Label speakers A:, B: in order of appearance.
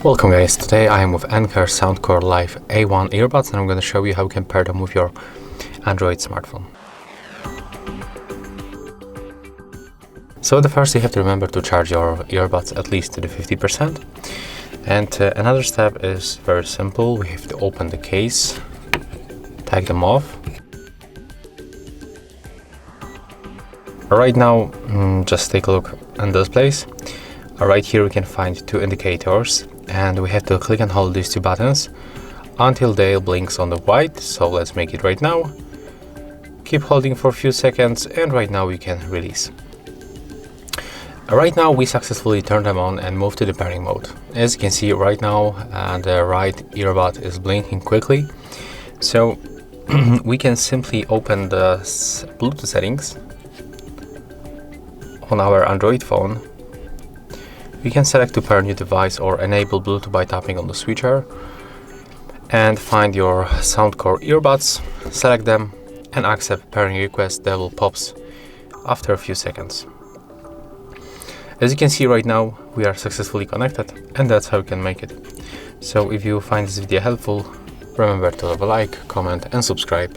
A: Welcome guys, today I am with Anker Soundcore Live A1 earbuds and I'm going to show you how you can pair them with your Android smartphone. So the first you have to remember to charge your earbuds at least to the 50%. And another step is very simple. We have to open the case, take them off. Right now, just take a look in this place. Right here we can find two indicators and we have to click and hold these two buttons until they blinks on the white. So let's make it right now. Keep holding for a few seconds and right now we can release. Right now we successfully turned them on and moved to the pairing mode. As you can see right now the right earbud is blinking quickly. So we can simply open the Bluetooth settings on our Android phone. You can select to pair new device or enable Bluetooth by tapping on the switcher and find your Soundcore earbuds, select them and accept pairing request that will pops after a few seconds. As you can see right now we are successfully connected and that's how you can make it. So if you find this video helpful, remember to leave a like, comment and subscribe.